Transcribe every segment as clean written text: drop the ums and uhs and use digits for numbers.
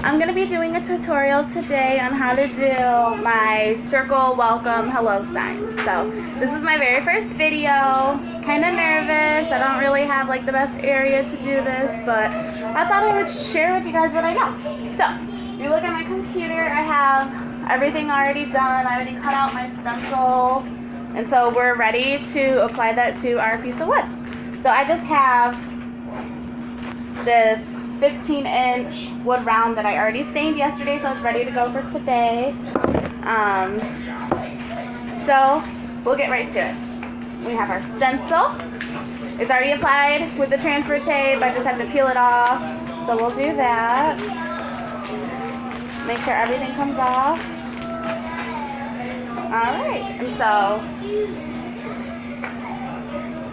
I'm going to be doing a tutorial today on how to do my circle welcome hello sign. So this is my very first video. Kind of nervous. I don't really have like the best area to do this, but I thought I would share with you guys what I know. So you look at my computer, I have everything already done. I already cut out my stencil, and so we're ready to apply that to our piece of wood. So I just have this 15-inch wood round that I already stained yesterday, so it's ready to go for today. So we'll get right to it. We have our stencil. It's already applied with the transfer tape. I just have to peel it off. So we'll do that. Make sure everything comes off. Alright, and so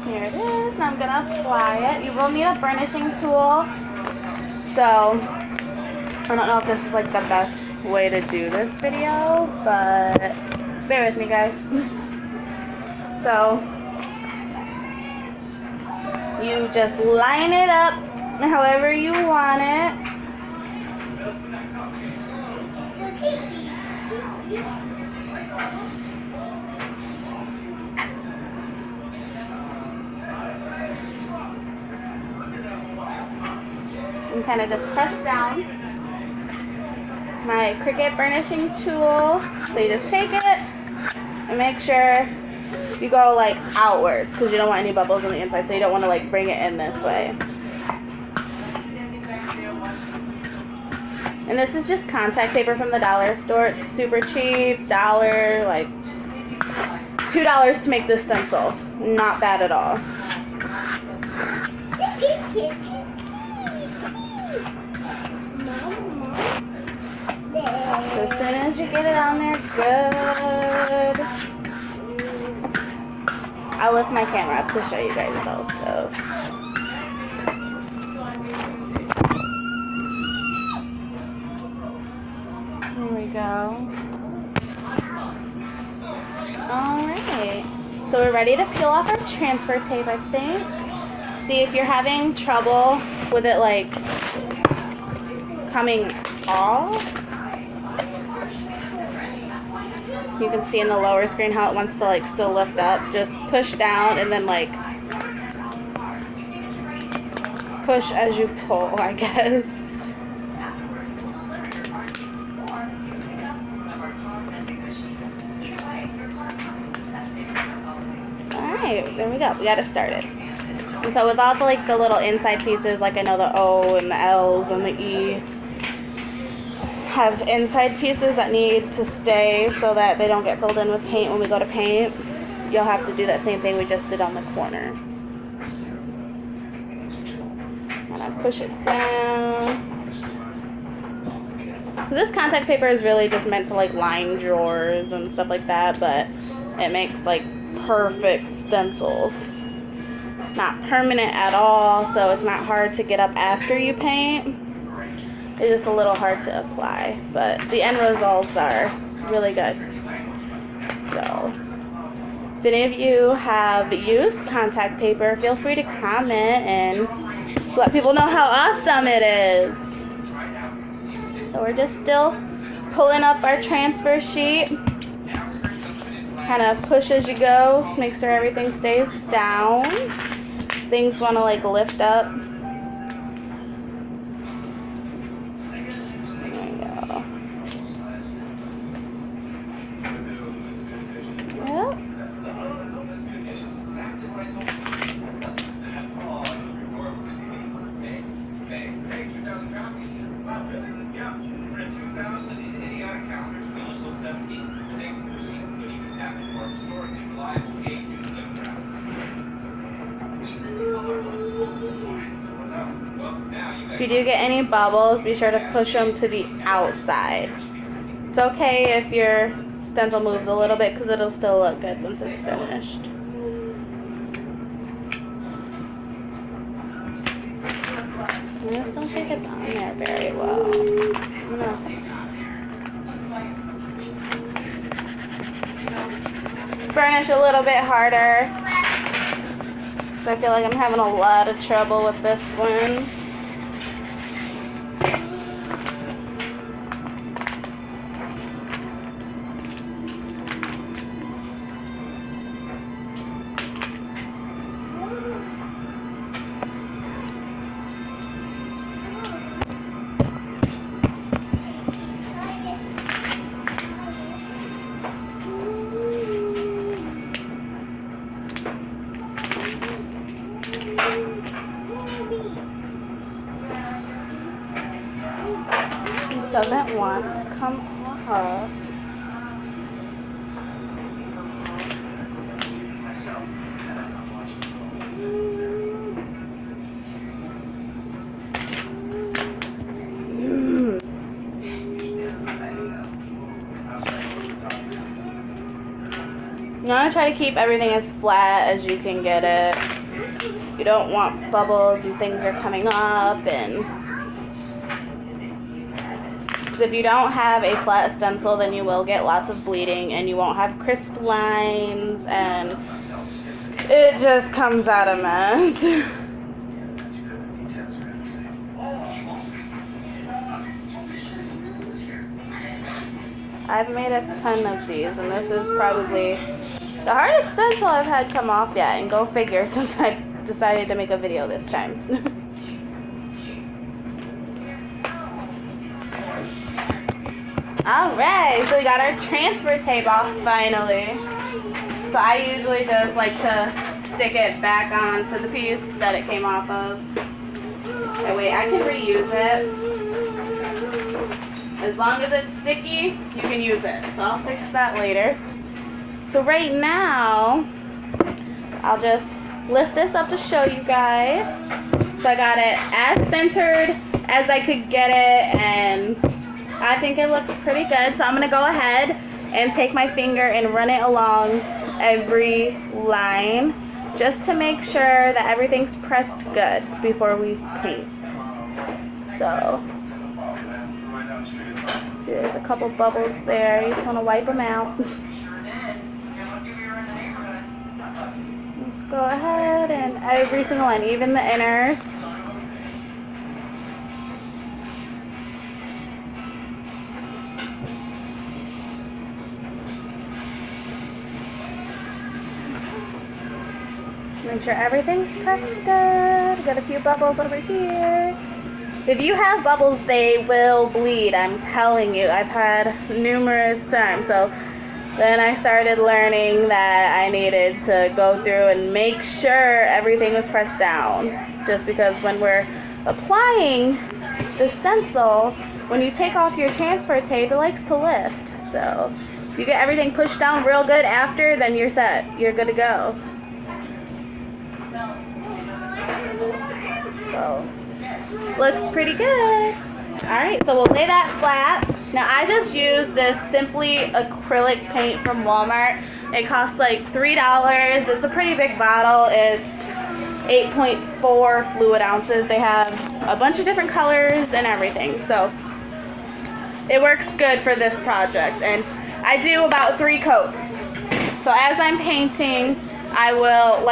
here it is. Now I'm going to apply it. You will need a burnishing tool. So, I don't know if this is like the best way to do this video, but bear with me, guys. So, you just line it up however you want it. And kind of just press down. My Cricut burnishing tool. So you just take it and make sure you go like outwards because you don't want any bubbles on the inside. So you don't want to like bring it in this way. And this is just contact paper from the dollar store. It's super cheap, dollar, like $2 to make this stencil. Not bad at all. So as soon as you get it on there, good. I'll lift my camera up to show you guys also. Here we go. Alright. So we're ready to peel off our transfer tape, I think. See if you're having trouble with it like coming off. You can see in the lower screen how it wants to like still lift up. Just push down and then like push as you pull, I guess. Alright, there we go. We got it started. And so with all the like the little inside pieces, like I know the O and the L's and the E have inside pieces that need to stay so that they don't get filled in with paint when we go to paint. You'll have to do that same thing we just did on the corner. And I push it down. This contact paper is really just meant to like line drawers and stuff like that, but it makes like perfect stencils. Not permanent at all, so it's not hard to get up after you paint. It's just a little hard to apply, but the end results are really good. So, if any of you have used contact paper, feel free to comment and let people know how awesome it is. So we're just still pulling up our transfer sheet. Kind of push as you go, make sure everything stays down. Things want to like lift up. If you do get any bubbles, be sure to push them to the outside. It's okay if your stencil moves a little bit because it'll still look good once it's finished. I just don't think it's on there very well. Burnish a little bit harder. So I feel like I'm having a lot of trouble with this one. doesn't want to come off. You want to try to keep everything as flat as you can get it. You don't want bubbles and things are coming up, and because if you don't have a flat stencil, then you will get lots of bleeding and you won't have crisp lines, and it just comes out a mess. I've made a ton of these, and this is probably the hardest stencil I've had come off yet, and go figure, since I decided to make a video this time. Alright, so we got our transfer tape off finally. So I usually just like to stick it back onto the piece that it came off of. That way I can reuse it. As long as it's sticky, you can use it. So I'll fix that later. So right now, I'll just lift this up to show you guys. So I got it as centered as I could get it, and I think it looks pretty good. So I'm going to go ahead and take my finger and run it along every line just to make sure that everything's pressed good before we paint. So there's a couple bubbles there. You just want to wipe them out. Let's go ahead and every single one, even the inners. Make sure everything's pressed good. Got a few bubbles over here. If you have bubbles, they will bleed. I'm telling you. I've had numerous times. So then I started learning that I needed to go through and make sure everything was pressed down. Just because when we're applying the stencil, when you take off your transfer tape, it likes to lift. So if you get everything pushed down real good after, then you're set. You're good to go. So looks pretty good. Alright, so we'll lay that flat. Now I just use this Simply acrylic paint from Walmart. It costs like $3. It's a pretty big bottle. It's 8.4 fluid ounces. They have a bunch of different colors and everything. So it works good for this project. And I do about 3 coats. So as I'm painting, I will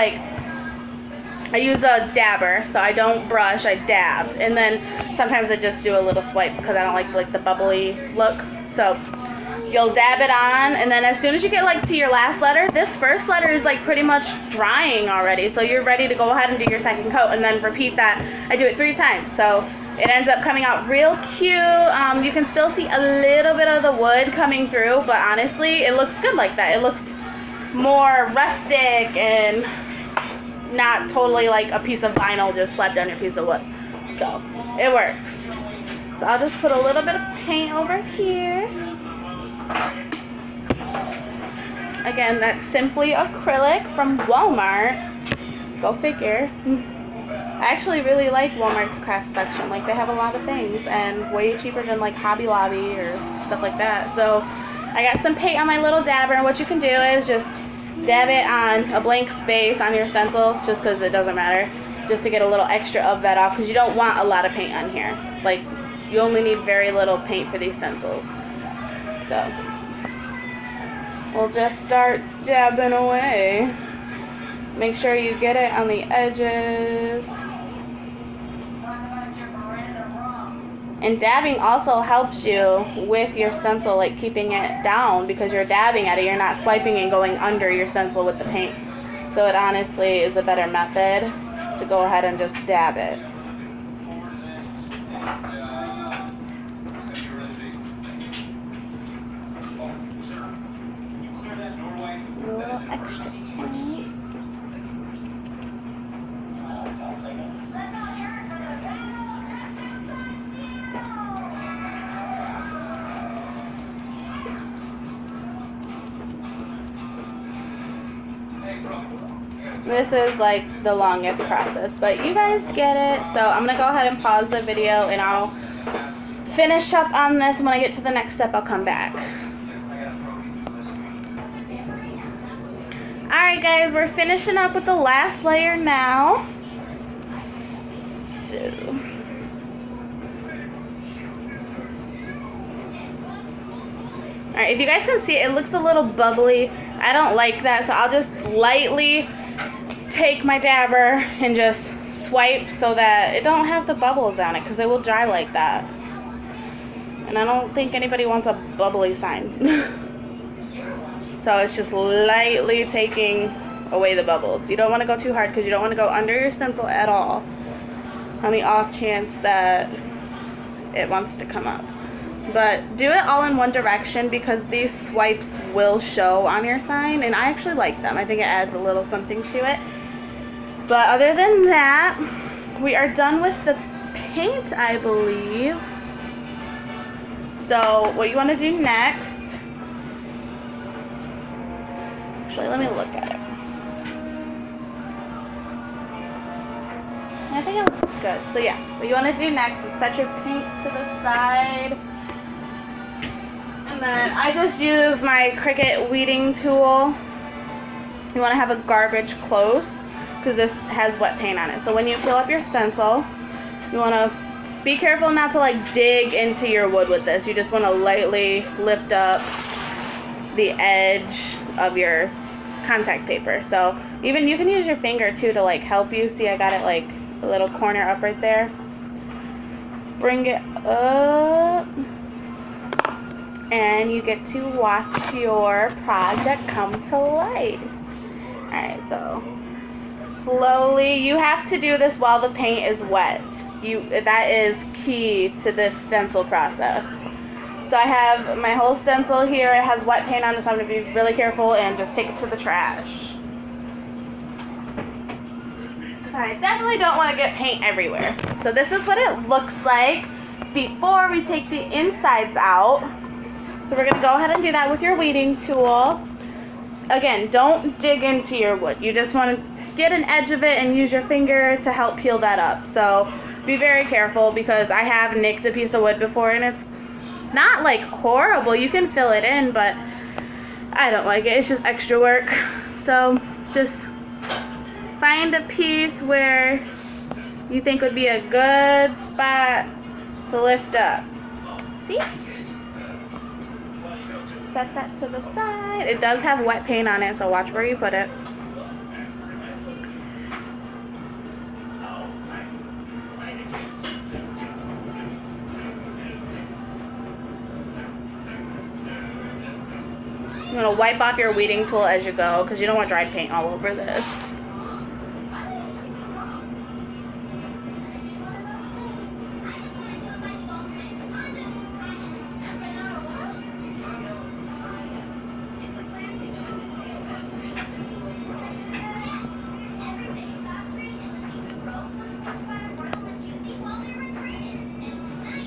I use a dabber, so I don't brush, I dab. And then sometimes I just do a little swipe because I don't like the bubbly look. So you'll dab it on, and then as soon as you get to your last letter, this first letter is pretty much drying already. So you're ready to go ahead and do your second coat, and then repeat that. I do it 3 times, so it ends up coming out real cute. You can still see a little bit of the wood coming through, but honestly, it looks good like that. It looks more rustic and not totally like a piece of vinyl just slapped on your piece of wood. So it works. So I'll just put a little bit of paint over here. Again, that's Simply acrylic from Walmart. Go figure. I actually really like Walmart's craft section. They have a lot of things and way cheaper than Hobby Lobby or stuff like that. So I got some paint on my little dabber, and what you can do is just dab it on a blank space on your stencil, just because it doesn't matter, just to get a little extra of that off, because you don't want a lot of paint on here. You only need very little paint for these stencils. So we'll just start dabbing away. Make sure you get it on the edges. And dabbing also helps you with your stencil, keeping it down, because you're dabbing at it. You're not swiping and going under your stencil with the paint. So it honestly is a better method to go ahead and just dab it. A little extra paint. This is like the longest process, but you guys get it. So I'm gonna go ahead and pause the video and I'll finish up on this. When I get to the next step, I'll come back. Alright guys, we're finishing up with the last layer now. So alright, if you guys can see it looks a little bubbly. I don't like that, so I'll just lightly take my dabber and just swipe so that it don't have the bubbles on it, because it will dry like that. And I don't think anybody wants a bubbly sign. So it's just lightly taking away the bubbles. You don't want to go too hard because you don't want to go under your stencil at all, on the off chance that it wants to come up. But do it all in one direction because these swipes will show on your sign, and I actually like them. I think it adds a little something to it. But other than that, we are done with the paint, I believe. So what you want to do next, actually let me look at it. I think it looks good. So yeah, what you want to do next is set your paint to the side. And then I just use my Cricut weeding tool. You want to have a garbage close because this has wet paint on it. So when you fill up your stencil, you want to be careful not to like dig into your wood with this. You just want to lightly lift up the edge of your contact paper. So even you can use your finger too to like help you. See, I got it like a little corner up right there. Bring it up and you get to watch your project come to light. Alright, so slowly, you have to do this while the paint is wet. That is key to this stencil process. So I have my whole stencil here. It has wet paint on it, so I'm going to be really careful and just take it to the trash. Because I definitely don't want to get paint everywhere. So this is what it looks like before we take the insides out. So we're going to go ahead and do that with your weeding tool. Again, don't dig into your wood. You just want to get an edge of it and use your finger to help peel that up. So be very careful because I have nicked a piece of wood before and it's not like horrible. You can fill it in, but I don't like it. It's just extra work. So just find a piece where you think would be a good spot to lift up. See? Set that to the side. It does have wet paint on it, so watch where you put it. You want to wipe off your weeding tool as you go because you don't want dried paint all over this.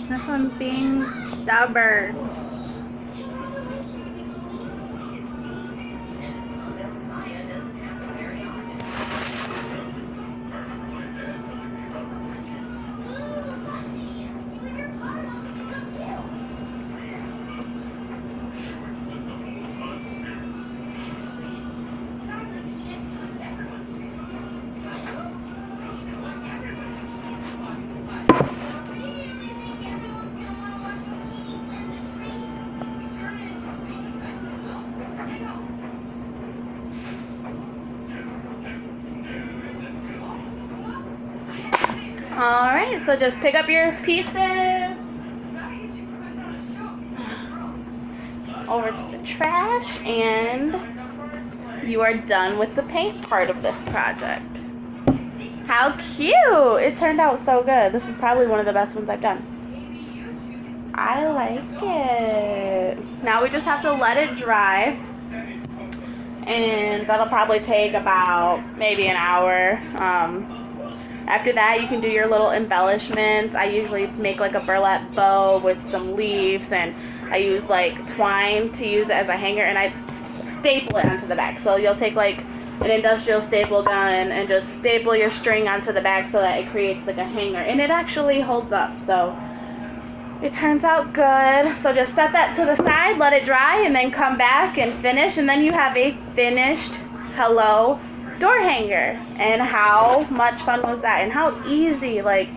This one's being stubborn. Alright, so just pick up your pieces over to the trash and you are done with the paint part of this project. How cute! It turned out so good. This is probably one of the best ones I've done. I like it. Now we just have to let it dry. And that'll probably take about maybe an hour. After that, you can do your little embellishments. I usually make like a burlap bow with some leaves, and I use like twine to use it as a hanger, and I staple it onto the back. So you'll take like an industrial staple gun and just staple your string onto the back so that it creates like a hanger, and it actually holds up, so it turns out good. So just set that to the side, let it dry, and then come back and finish, and then you have a finished hello door hanger. And how much fun was that, and how easy, like